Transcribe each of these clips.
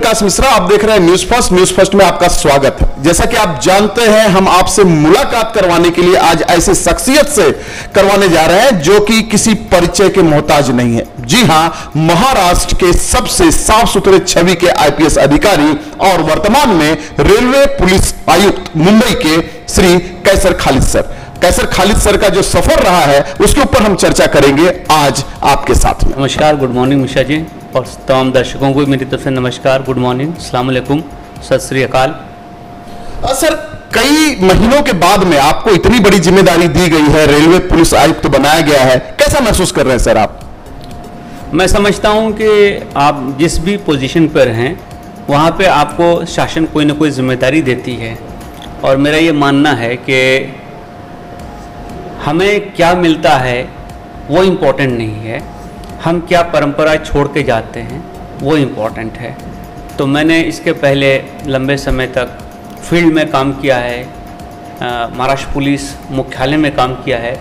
प्रकाश मिश्रा, आप देख रहे हैं न्यूज फर्स्ट। न्यूज फर्स्ट में आपका स्वागत है। जैसा कि आप जानते हैं, हम आपसे मुलाकात करवाने के लिए आज ऐसे शख्सियत से करवाने जा रहे हैं जो कि किसी परिचय के मोहताज नहीं है। जी हां, महाराष्ट्र के सबसे साफ सुथरे छवि के आईपीएस अधिकारी और वर्तमान में रेलवे पुलिस आयुक्त मुंबई के श्री कैसर खालिद सर। कैसर खालिद सर का जो सफर रहा है उसके ऊपर हम चर्चा करेंगे आज आपके साथ में। नमस्कार, गुड मॉर्निंग मिश्रा जी, और तमाम दर्शकों को मेरी तरफ से नमस्कार, गुड मॉर्निंग, अस्सलाम वालेकुम, सत श्री अकाल। सर, कई महीनों के बाद में आपको इतनी बड़ी जिम्मेदारी दी गई है, रेलवे पुलिस आयुक्त बनाया गया है, कैसा महसूस कर रहे हैं सर आप? मैं समझता हूं कि आप जिस भी पोजीशन पर हैं वहां पे आपको शासन कोई ना कोई जिम्मेदारी देती है, और मेरा ये मानना है कि हमें क्या मिलता है वो इम्पोर्टेंट नहीं है, हम क्या परंपरा छोड़ के जाते हैं वो इम्पोर्टेंट है। तो मैंने इसके पहले लंबे समय तक फील्ड में काम किया है, महाराष्ट्र पुलिस मुख्यालय में काम किया है,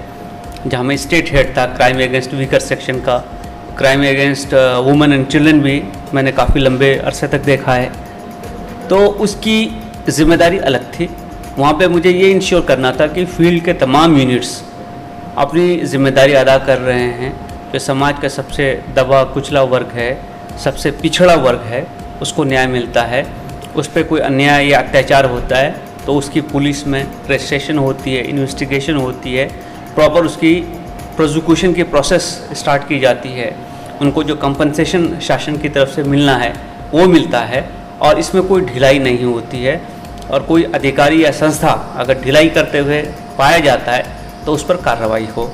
जहाँ मैं स्टेट हेड था क्राइम अगेंस्ट वीकर सेक्शन का। Crime against women and children भी मैंने काफ़ी लंबे अरसे तक देखा है, तो उसकी जिम्मेदारी अलग थी। वहाँ पे मुझे ये इंश्योर करना था कि फील्ड के तमाम यूनिट्स अपनी जिम्मेदारी अदा कर रहे हैं। जो समाज का सबसे दबा कुचला वर्ग है, सबसे पिछड़ा वर्ग है, उसको न्याय मिलता है। उस पर कोई अन्याय या अत्याचार होता है तो उसकी पुलिस में रजिस्ट्रेशन होती है, इन्वेस्टिगेशन होती है, प्रॉपर उसकी प्रोसिक्यूशन की प्रोसेस स्टार्ट की जाती है। उनको जो कंपनसेशन शासन की तरफ से मिलना है वो मिलता है, और इसमें कोई ढिलाई नहीं होती है। और कोई अधिकारी या संस्था अगर ढिलाई करते हुए पाया जाता है तो उस पर कार्रवाई हो।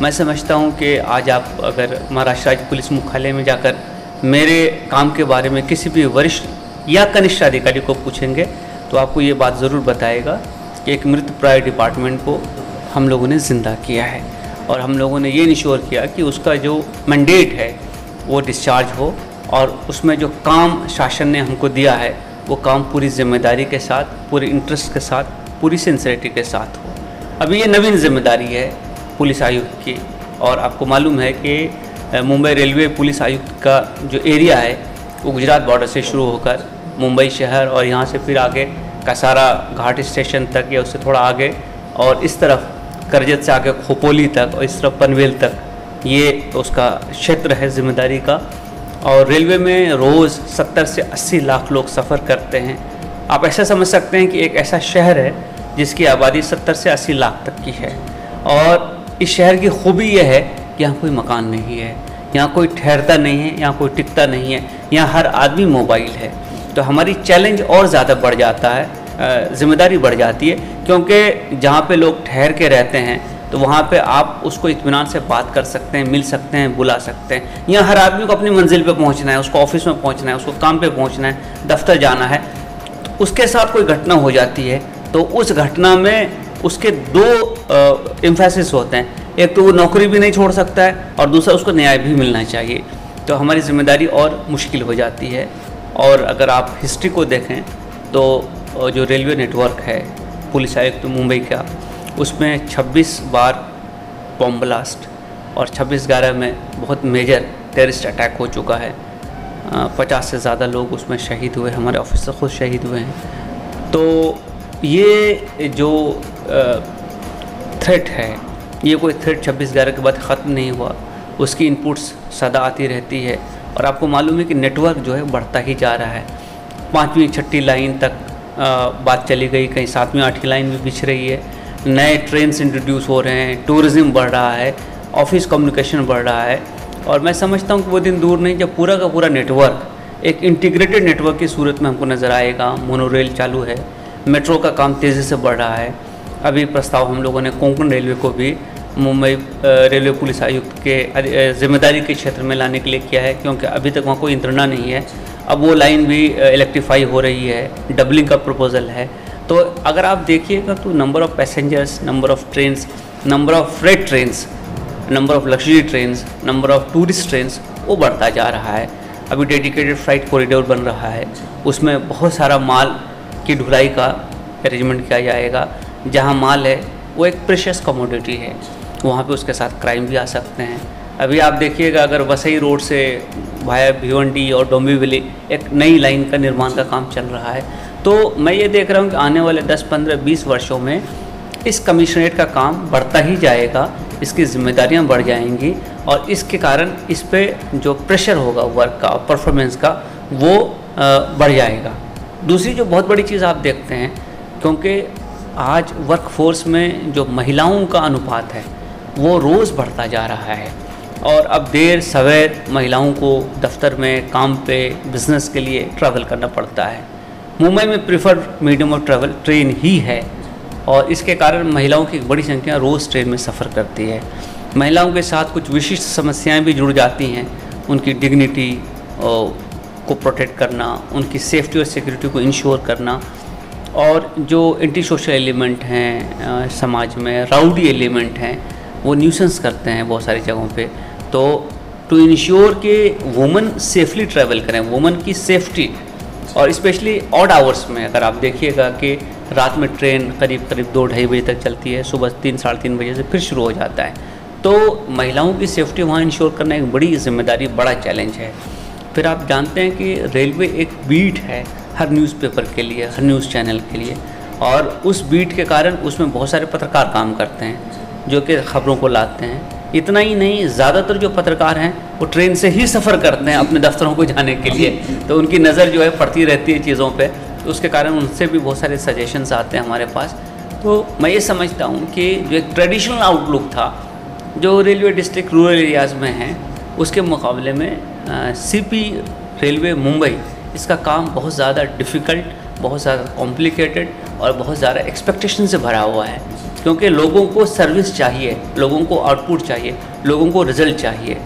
मैं समझता हूं कि आज आप अगर महाराष्ट्र राज्य पुलिस मुख्यालय में जाकर मेरे काम के बारे में किसी भी वरिष्ठ या कनिष्ठ अधिकारी को पूछेंगे तो आपको ये बात ज़रूर बताएगा कि एक मृतप्राय डिपार्टमेंट को हम लोगों ने ज़िंदा किया है, और हम लोगों ने ये इंश्योर किया कि उसका जो मैंडेट है वो डिस्चार्ज हो, और उसमें जो काम शासन ने हमको दिया है वो काम पूरी जिम्मेदारी के साथ, पूरे इंटरेस्ट के साथ, पूरी सिंसियरिटी के साथ हो। अभी ये नवीन जिम्मेदारी है पुलिस आयुक्त की, और आपको मालूम है कि मुंबई रेलवे पुलिस आयुक्त का जो एरिया है वो गुजरात बॉर्डर से शुरू होकर मुंबई शहर और यहाँ से फिर आगे कसारा घाट स्टेशन तक या उससे थोड़ा आगे, और इस तरफ करजत से आगे खोपोली तक, और इस तरफ पनवेल तक, ये उसका क्षेत्र है जिम्मेदारी का। और रेलवे में रोज़ 70 से 80 लाख लोग सफ़र करते हैं। आप ऐसा समझ सकते हैं कि एक ऐसा शहर है जिसकी आबादी 70 से 80 लाख तक की है, और इस शहर की खूबी यह है कि यहाँ कोई मकान नहीं है, यहाँ कोई ठहरता नहीं है, यहाँ कोई टिकता नहीं है, यहाँ हर आदमी मोबाइल है। तो हमारी चैलेंज और ज़्यादा बढ़ जाता है, जिम्मेदारी बढ़ जाती है, क्योंकि जहाँ पे लोग ठहर के रहते हैं तो वहाँ पे आप उसको इत्मीनान से बात कर सकते हैं, मिल सकते हैं, बुला सकते हैं। यहाँ हर आदमी को अपनी मंजिल पे पहुँचना है, उसको ऑफिस में पहुँचना है, उसको काम पे पहुँचना है, दफ्तर जाना है। तो उसके साथ कोई घटना हो जाती है तो उस घटना में उसके दो एम्फेसिस होते हैं, एक तो वो नौकरी भी नहीं छोड़ सकता है, और दूसरा उसको न्याय भी मिलना चाहिए। तो हमारी जिम्मेदारी और मुश्किल हो जाती है। और अगर आप हिस्ट्री को देखें तो जो रेलवे नेटवर्क है पुलिस आयुक्त मुंबई का, उसमें 26 बार बॉम्ब ब्लास्ट और 26/11 में बहुत मेजर टेररिस्ट अटैक हो चुका है। 50 से ज़्यादा लोग उसमें शहीद हुए, हमारे ऑफिसर खुद शहीद हुए हैं। तो ये जो थ्रेट है, ये कोई थ्रेट 26/11 के बाद ख़त्म नहीं हुआ, उसकी इनपुट्स सदा आती रहती है। और आपको मालूम है कि नेटवर्क जो है बढ़ता ही जा रहा है। 5वीं 6ठी लाइन तक बात चली गई, कहीं 7वीं 8वीं लाइन भी बिछ रही है, नए ट्रेन्स इंट्रोड्यूस हो रहे हैं, टूरिज़्म बढ़ रहा है, ऑफिस कम्युनिकेशन बढ़ रहा है। और मैं समझता हूँ कि वो दिन दूर नहीं जब पूरा का पूरा नेटवर्क एक इंटीग्रेटेड नेटवर्क की सूरत में हमको नज़र आएगा। मोनोरेल चालू है, मेट्रो का काम तेज़ी से बढ़ रहा है। अभी प्रस्ताव हम लोगों ने कोंकण रेलवे को भी मुंबई रेलवे पुलिस आयुक्त के जिम्मेदारी के क्षेत्र में लाने के लिए किया है, क्योंकि अभी तक वहाँ कोई इंतरना नहीं है। अब वो लाइन भी इलेक्ट्रीफाई हो रही है, डबलिंग का प्रपोजल है। तो अगर आप देखिएगा तो number of passengers, number of trains, number of freight trains, number of luxury trains, number of tourist trains, वो बढ़ता जा रहा है। अभी डेडिकेटेड फ्लाइट कॉरिडोर बन रहा है, उसमें बहुत सारा माल की ढुलाई का अरेंजमेंट किया जाएगा। जहाँ माल है वो एक प्रेशियस कमोडिटी है, वहाँ पे उसके साथ क्राइम भी आ सकते हैं। अभी आप देखिएगा, अगर वसई रोड से वाया भिवंडी और डोंबिवली एक नई लाइन का निर्माण का काम चल रहा है। तो मैं ये देख रहा हूँ कि आने वाले 10, 15, 20 वर्षों में इस कमिश्नरेट का काम बढ़ता ही जाएगा, इसकी जिम्मेदारियां बढ़ जाएंगी और इसके कारण इस पे जो प्रेशर होगा वर्क का, परफॉर्मेंस का, वो बढ़ जाएगा। दूसरी जो बहुत बड़ी चीज़ आप देखते हैं, क्योंकि आज वर्कफोर्स में जो महिलाओं का अनुपात है वो रोज़ बढ़ता जा रहा है और अब देर सवेर महिलाओं को दफ्तर में, काम पे, बिज़नेस के लिए ट्रैवल करना पड़ता है। मुंबई में preferred medium of travel train ही है और इसके कारण महिलाओं की एक बड़ी संख्या रोज़ ट्रेन में सफ़र करती है। महिलाओं के साथ कुछ विशिष्ट समस्याएं भी जुड़ जाती हैं, उनकी डिग्निटी को प्रोटेक्ट करना, उनकी सेफ्टी और सिक्योरिटी को इंश्योर करना, और जो एंटी सोशल एलिमेंट हैं समाज में, राउडी एलिमेंट हैं, वो न्यूसेंस करते हैं बहुत सारी जगहों पे। तो टू इंश्योर कि वुमेन सेफली ट्रैवल करें, वुमेन की सेफ्टी, और स्पेशली ऑड आवर्स में अगर आप देखिएगा कि रात में ट्रेन करीब 2-2:30 बजे तक चलती है, सुबह 3, 3:30 बजे से फिर शुरू हो जाता है। तो महिलाओं की सेफ्टी वहाँ इंश्योर करना एक बड़ी जिम्मेदारी, बड़ा चैलेंज है। फिर आप जानते हैं कि रेलवे एक बीट है हर न्यूज़पेपर के लिए, हर न्यूज़ चैनल के लिए, और उस बीट के कारण उसमें बहुत सारे पत्रकार काम करते हैं जो कि खबरों को लाते हैं। इतना ही नहीं, ज़्यादातर जो पत्रकार हैं वो ट्रेन से ही सफ़र करते हैं अपने दफ्तरों को जाने के लिए, तो उनकी नज़र जो है पड़ती रहती है चीज़ों पे, तो उसके कारण उनसे भी बहुत सारे सजेशंस आते हैं हमारे पास। तो मैं ये समझता हूँ कि जो एक ट्रेडिशनल आउटलुक था जो रेलवे डिस्ट्रिक्ट रूरल एरियाज़ में है, उसके मुकाबले में सीपी रेलवे मुंबई, इसका काम बहुत ज़्यादा डिफ़िकल्ट, बहुत ज़्यादा कॉम्प्लिकेटेड और बहुत ज़्यादा एक्सपेक्टेशन से भरा हुआ है, क्योंकि लोगों को सर्विस चाहिए, लोगों को आउटपुट चाहिए, लोगों को रिजल्ट चाहिए।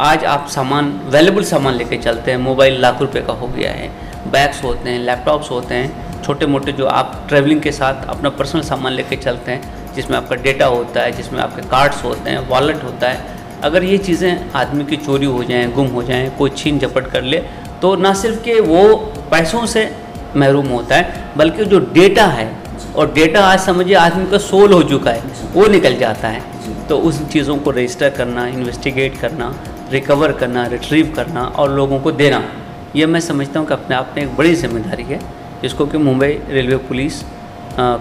आज आप सामान, वैल्यूबल सामान लेके चलते हैं, मोबाइल लाख रुपए का हो गया है, बैग्स होते हैं, लैपटॉप्स होते हैं, छोटे मोटे जो आप ट्रैवलिंग के साथ अपना पर्सनल सामान लेके चलते हैं, जिसमें आपका डेटा होता है, जिसमें आपके कार्ड्स होते हैं, वॉलेट होता है। अगर ये चीज़ें आदमी की चोरी हो जाएँ, गुम हो जाएँ, कोई छीन झपट कर ले, तो ना सिर्फ कि वो पैसों से महरूम होता है, बल्कि जो डेटा है, और डेटा आज समझिए आदमी का सोल हो चुका है, वो निकल जाता है। तो उस चीज़ों को रजिस्टर करना, इन्वेस्टिगेट करना, रिकवर करना, रिट्रीव करना और लोगों को देना, ये मैं समझता हूँ कि अपने आप में एक बड़ी जिम्मेदारी है, जिसको कि मुंबई रेलवे पुलिस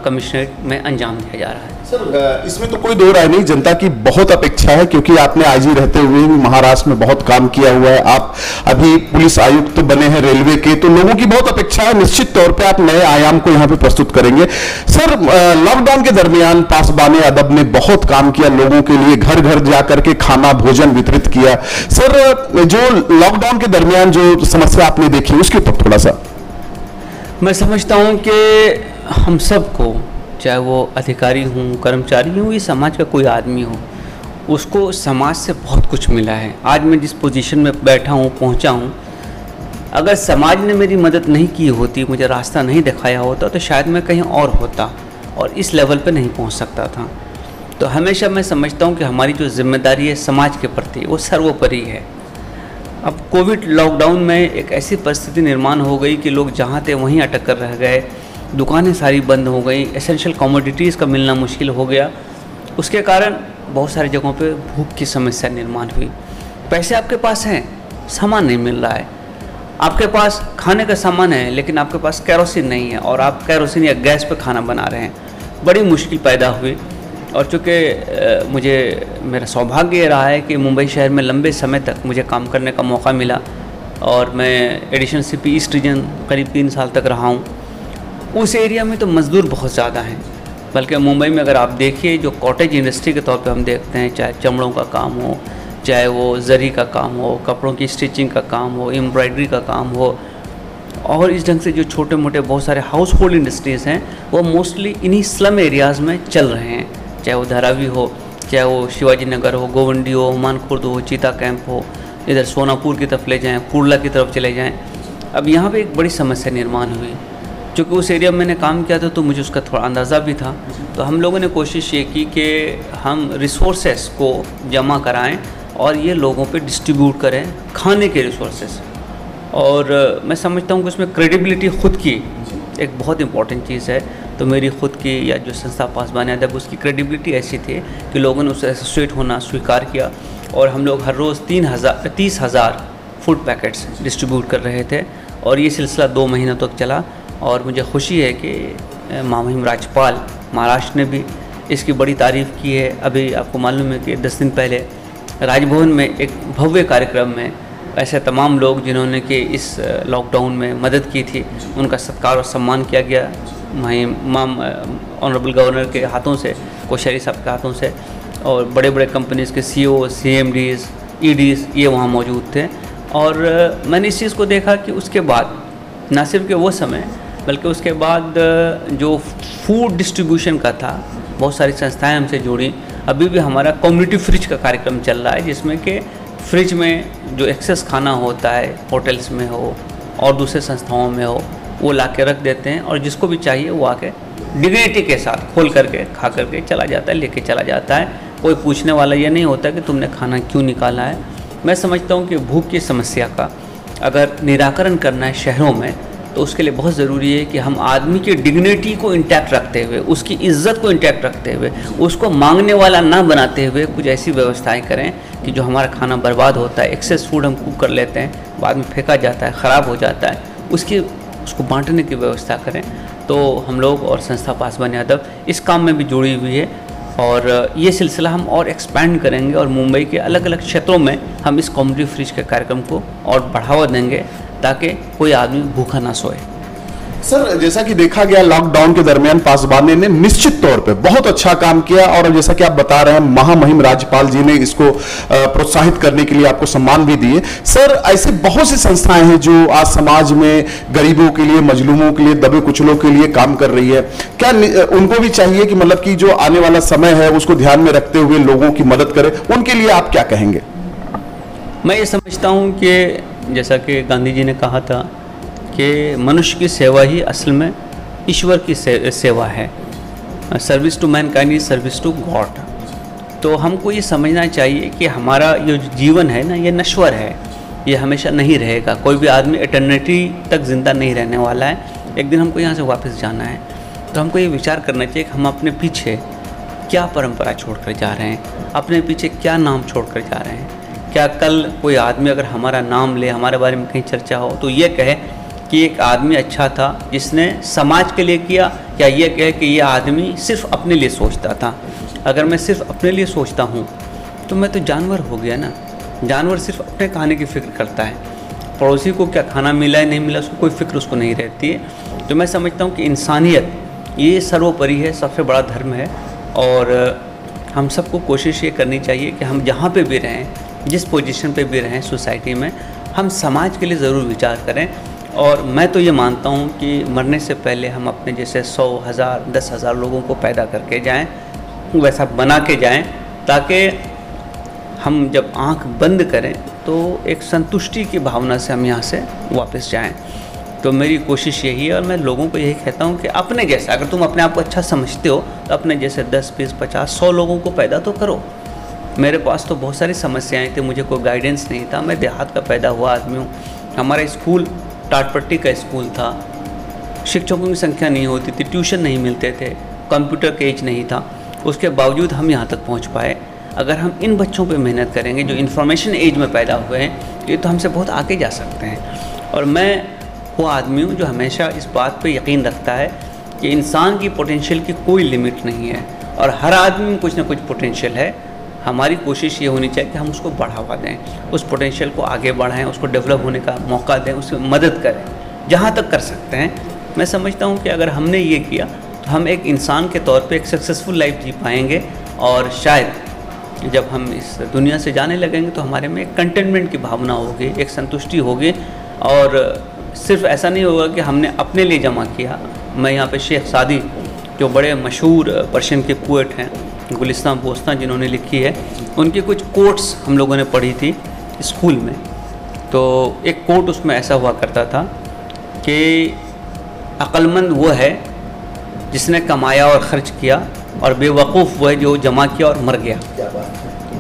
कमिश्नरेट में अंजाम दिया जा रहा है। सर, इसमें तो कोई दो राय नहीं, जनता की बहुत अपेक्षा है, क्योंकि आपने आईजी रहते हुए भी महाराष्ट्र में बहुत काम किया हुआ है, आप अभी पुलिस आयुक्त बने हैं रेलवे के, तो लोगों की बहुत अपेक्षा है, निश्चित तौर पे आप नए आयाम को यहाँ पे प्रस्तुत करेंगे। सर, लॉकडाउन के दरमियान पासबाने अदब ने बहुत काम किया, लोगों के लिए घर घर जाकर के खाना भोजन वितरित किया। सर, जो लॉकडाउन के दरमियान जो समस्या आपने देखी, उसके ऊपर थोड़ा सा। मैं समझता हूँ कि हम सबको, चाहे वो अधिकारी हों, कर्मचारी हों, ये समाज का कोई आदमी हो, उसको समाज से बहुत कुछ मिला है। आज मैं जिस पोजीशन में बैठा हूँ, पहुँचा हूँ, अगर समाज ने मेरी मदद नहीं की होती, मुझे रास्ता नहीं दिखाया होता, तो शायद मैं कहीं और होता और इस लेवल पे नहीं पहुँच सकता था। तो हमेशा मैं समझता हूँ कि हमारी जो जिम्मेदारी है समाज के प्रति, वो सर्वोपरि है। अब कोविड लॉकडाउन में एक ऐसी परिस्थिति निर्माण हो गई कि लोग जहाँ थे वहीं अटक कर रह गए, दुकानें सारी बंद हो गई, एसेंशियल कमोडिटीज़ का मिलना मुश्किल हो गया। उसके कारण बहुत सारी जगहों पे भूख की समस्या निर्माण हुई। पैसे आपके पास हैं, सामान नहीं मिल रहा है, आपके पास खाने का सामान है, लेकिन आपके पास केरोसिन नहीं है और आप केरोसिन या गैस पे खाना बना रहे हैं, बड़ी मुश्किल पैदा हुई। और चूँकि मुझे, मेरा सौभाग्य ये रहा है कि मुंबई शहर में लंबे समय तक मुझे काम करने का मौका मिला और मैं एडिशनल सीपी ईस्ट रीजन करीब 3 साल तक रहा हूँ। उस एरिया में तो मज़दूर बहुत ज़्यादा हैं, बल्कि मुंबई में अगर आप देखिए, जो कॉटेज इंडस्ट्री के तौर पे हम देखते हैं, चाहे चमड़ों का काम हो, चाहे वो जरी का काम हो, कपड़ों की स्टिचिंग का काम हो, एम्ब्रॉयडरी का काम हो, और इस ढंग से जो छोटे मोटे बहुत सारे हाउस होल्ड इंडस्ट्रीज़ हैं, वो मोस्टली इन्हीं स्लम एरियाज़ में चल रहे हैं, चाहे वो धारावी हो, चाहे वो शिवाजी नगर हो, गोवंडी हो, हुमान खुर्द हो, चीता कैंप हो, इधर सोनापुर की तरफ ले जाएँ, कुर्ला की तरफ चले जाएँ। अब यहाँ पे एक बड़ी समस्या निर्माण हुई, क्योंकि उस एरिया में मैंने काम किया था तो मुझे उसका थोड़ा अंदाज़ा भी था। तो हम लोगों ने कोशिश ये की कि हम रिसोर्सेस को जमा कराएं और ये लोगों पे डिस्ट्रीब्यूट करें, खाने के रिसोर्सेस। और मैं समझता हूँ कि उसमें क्रेडिबिलिटी खुद की एक बहुत इंपॉर्टेंट चीज़ है। तो मेरी ख़ुद की या जो संस्था पासबान अदब उसकी क्रेडिबिलिटी ऐसी थी कि लोगों ने उसे एसोसिएट होना स्वीकार किया और हम लोग हर रोज़ 30,000 फूड पैकेट्स डिस्ट्रीब्यूट कर रहे थे और ये सिलसिला 2 महीनों तक चला। और मुझे खुशी है कि महामहिम राज्यपाल महाराष्ट्र ने भी इसकी बड़ी तारीफ़ की है। अभी आपको मालूम है कि 10 दिन पहले राजभवन में एक भव्य कार्यक्रम में ऐसे तमाम लोग जिन्होंने कि इस लॉकडाउन में मदद की थी उनका सत्कार और सम्मान किया गया ऑनरेबल गवर्नर के हाथों से, कोश्यारी साहब के हाथों से, और बड़े बड़े कंपनीज़ के CEO, CMDs, EDs ये वहाँ मौजूद थे। और मैंने इस चीज़ को देखा कि उसके बाद ना सिर्फ कि वो समय बल्कि उसके बाद जो फूड डिस्ट्रीब्यूशन का था बहुत सारी संस्थाएं हमसे जुड़ी। अभी भी हमारा कम्युनिटी फ्रिज का कार्यक्रम चल रहा है जिसमें कि फ्रिज में जो एक्सेस खाना होता है होटल्स में हो और दूसरे संस्थाओं में हो वो ला के रख देते हैं और जिसको भी चाहिए वो आके डिग्निटी के साथ खोल करके खा करके चला जाता है, लेके चला जाता है। कोई पूछने वाला ये नहीं होता कि तुमने खाना क्यों निकाला है। मैं समझता हूँ कि भूख की समस्या का अगर निराकरण करना है शहरों में तो उसके लिए बहुत ज़रूरी है कि हम आदमी की डिग्निटी को इंटैक्ट रखते हुए, उसकी इज्जत को इंटैक्ट रखते हुए, उसको मांगने वाला ना बनाते हुए कुछ ऐसी व्यवस्थाएं करें कि जो हमारा खाना बर्बाद होता है, एक्सेस फूड हम कुक कर लेते हैं, बाद में फेंका जाता है, ख़राब हो जाता है, उसको बांटने की व्यवस्था करें। तो हम लोग और संस्था पासबान अदब इस काम में भी जुड़ी हुई है और ये सिलसिला हम और एक्सपैंड करेंगे और मुंबई के अलग अलग क्षेत्रों में हम इस कम्युनिटी फ्रिज के कार्यक्रम को और बढ़ावा देंगे ताकि कोई आदमी भूखा ना सोए। सर, जैसा कि देखा गया लॉकडाउन के दरमियान पासबान ने निश्चित तौर पे बहुत अच्छा काम किया और जैसा कि आप बता रहे हैं महामहिम राज्यपाल जी ने इसको प्रोत्साहित करने के लिए आपको सम्मान भी दिए। सर, ऐसे बहुत सी संस्थाएं हैं जो आज समाज में गरीबों के लिए, मजलूमों के लिए, दबे कुचलों के लिए काम कर रही है। क्या उनको भी चाहिए कि मतलब कि जो आने वाला समय है उसको ध्यान में रखते हुए लोगों की मदद करें? उनके लिए आप क्या कहेंगे? मैं ये समझता हूँ कि जैसा कि गांधी जी ने कहा था कि मनुष्य की सेवा ही असल में ईश्वर की सेवा है। Service to mankind is service to God. तो हमको ये समझना चाहिए कि हमारा ये जो जीवन है ना ये नश्वर है, ये हमेशा नहीं रहेगा। कोई भी आदमी एटर्निटी तक ज़िंदा नहीं रहने वाला है, एक दिन हमको यहाँ से वापस जाना है। तो हमको ये विचार करना चाहिए कि हम अपने पीछे क्या परंपरा छोड़ कर जा रहे हैं, अपने पीछे क्या नाम छोड़ कर जा रहे हैं। क्या कल कोई आदमी अगर हमारा नाम ले, हमारे बारे में कहीं चर्चा हो तो ये कहे कि एक आदमी अच्छा था जिसने समाज के लिए किया, या ये कहे कि ये आदमी सिर्फ अपने लिए सोचता था? अगर मैं सिर्फ अपने लिए सोचता हूँ तो मैं तो जानवर हो गया ना। जानवर सिर्फ अपने खाने की फ़िक्र करता है, पड़ोसी को क्या खाना मिला है नहीं मिला उसको कोई फ़िक्र उसको नहीं रहती है। तो मैं समझता हूँ कि इंसानियत ये सर्वोपरि है, सबसे बड़ा धर्म है। और हम सबको कोशिश ये करनी चाहिए कि हम जहाँ पे भी रहें, जिस पोजीशन पे भी रहें सोसाइटी में, हम समाज के लिए ज़रूर विचार करें। और मैं तो ये मानता हूँ कि मरने से पहले हम अपने जैसे 100, 1000, 10,000 लोगों को पैदा करके जाएं, वैसा बना के जाएं, ताकि हम जब आंख बंद करें तो एक संतुष्टि की भावना से हम यहाँ से वापस जाएं। तो मेरी कोशिश यही है और मैं लोगों को यही कहता हूँ कि अपने जैसा, अगर तुम अपने आप को अच्छा समझते हो तो अपने जैसे 10, 20, 50, 100 लोगों को पैदा तो करो। मेरे पास तो बहुत सारी समस्याएं थी, मुझे कोई गाइडेंस नहीं था, मैं देहात का पैदा हुआ आदमी हूँ। हमारा स्कूल टाटपट्टी का स्कूल था, शिक्षकों की संख्या नहीं होती थी, ट्यूशन नहीं मिलते थे, कंप्यूटर का एज नहीं था, उसके बावजूद हम यहाँ तक पहुँच पाए। अगर हम इन बच्चों पे मेहनत करेंगे जो इन्फॉर्मेशन एज में पैदा हुए हैं, ये तो हमसे बहुत आगे जा सकते हैं। और मैं वो आदमी हूँ जो हमेशा इस बात पे यकीन रखता है कि इंसान की पोटेंशियल की कोई लिमिट नहीं है और हर आदमी में कुछ ना कुछ पोटेंशियल है। हमारी कोशिश ये होनी चाहिए कि हम उसको बढ़ावा दें, उस पोटेंशियल को आगे बढ़ाएं, उसको डेवलप होने का मौका दें, उसकी मदद करें जहाँ तक कर सकते हैं। मैं समझता हूँ कि अगर हमने ये किया तो हम एक इंसान के तौर पे एक सक्सेसफुल लाइफ जी पाएंगे और शायद जब हम इस दुनिया से जाने लगेंगे तो हमारे में एक कंटेनमेंट की भावना होगी, एक संतुष्टि होगी। और सिर्फ ऐसा नहीं होगा कि हमने अपने लिए जमा किया। मैं यहाँ पे शेख सादी जो बड़े मशहूर पर्शियन के पोएट हैं, गुलिस्तान बोस्तान जिन्होंने लिखी है, उनकी कुछ कोट्स हम लोगों ने पढ़ी थी स्कूल में। तो एक कोट उसमें ऐसा हुआ करता था कि अक्लमंद वो है जिसने कमाया और ख़र्च किया और बेवकूफ़ वो है जो जमा किया और मर गया।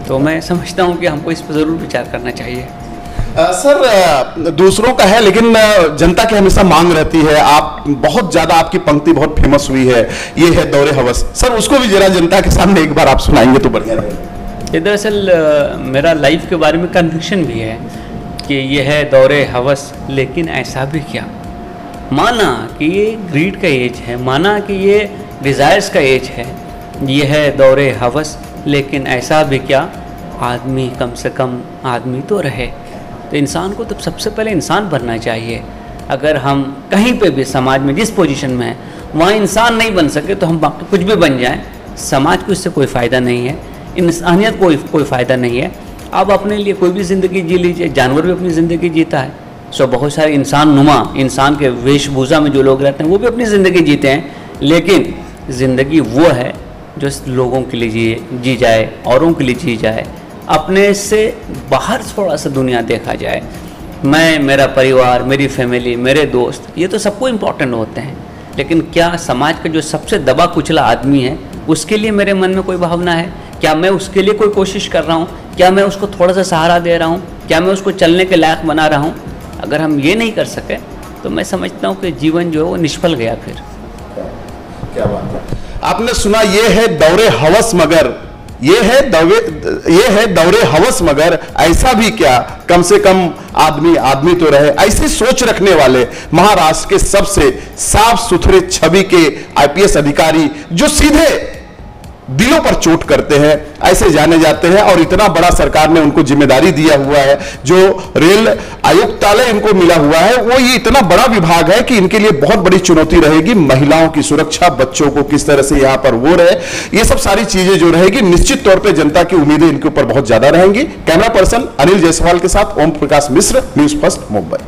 तो मैं समझता हूँ कि हमको इस पर ज़रूर विचार करना चाहिए। सर दूसरों का है, लेकिन जनता की हमेशा मांग रहती है। आप बहुत ज्यादा, आपकी पंक्ति बहुत फेमस हुई है, ये है दौरे हवस। सर उसको भी जरा जनता के सामने एक बार आप सुनाएंगे तो बढ़िया रहेगा। ये दरअसल मेरा लाइफ के बारे में कन्विक्शन भी है कि ये है दौरे हवस, लेकिन ऐसा भी क्या। माना कि ये ग्रीड का एज है, माना कि ये डिज़ायर्स का एज है, ये है दौरे हवस, लेकिन ऐसा भी क्या, आदमी कम से कम आदमी तो रहे। तो इंसान को तो सबसे पहले इंसान बनना चाहिए। अगर हम कहीं पे भी समाज में जिस पोजीशन में हैं वहाँ इंसान नहीं बन सके तो हम बाकी कुछ भी बन जाएं, समाज को इससे कोई फ़ायदा नहीं है, इंसानियत कोई फ़ायदा नहीं है। आप अपने लिए कोई भी ज़िंदगी जी लीजिए, जानवर भी अपनी ज़िंदगी जीता है। सो बहुत सारे इंसान नुमा, इंसान के वेशभूषा में जो लोग रहते हैं वो भी अपनी ज़िंदगी जीते हैं, लेकिन ज़िंदगी वो है जो लोगों के लिए जी जाए, औरों के लिए जी जाए, अपने से बाहर थोड़ा सा दुनिया देखा जाए। मैं, मेरा परिवार, मेरी फैमिली, मेरे दोस्त, ये तो सबको इम्पोर्टेंट होते हैं, लेकिन क्या समाज का जो सबसे दबा कुचला आदमी है उसके लिए मेरे मन में कोई भावना है? क्या मैं उसके लिए कोई कोशिश कर रहा हूँ? क्या मैं उसको थोड़ा सा सहारा दे रहा हूँ? क्या मैं उसको चलने के लायक बना रहा हूँ? अगर हम ये नहीं कर सके तो मैं समझता हूँ कि जीवन जो है वो निष्फल गया। फिर क्या बात है, आपने सुना, ये है दौरे हवस मगर, ये है दौरे हवस मगर ऐसा भी क्या, कम से कम आदमी आदमी तो रहे। ऐसी सोच रखने वाले महाराष्ट्र के सबसे साफ सुथरे छवि के आईपीएस अधिकारी जो सीधे दिलों पर चोट करते हैं, ऐसे जाने जाते हैं। और इतना बड़ा सरकार ने उनको जिम्मेदारी दिया हुआ है, जो रेल आयुक्तालय इनको मिला हुआ है, वो ये इतना बड़ा विभाग है कि इनके लिए बहुत बड़ी चुनौती रहेगी। महिलाओं की सुरक्षा, बच्चों को किस तरह से यहां पर वो रहे, ये सब सारी चीजें जो रहेगी, निश्चित तौर पर जनता की उम्मीदें इनके ऊपर बहुत ज्यादा रहेंगी। कैमरा पर्सन अनिल जायसवाल के साथ ओम प्रकाश मिश्र, न्यूज फर्स्ट, मुंबई।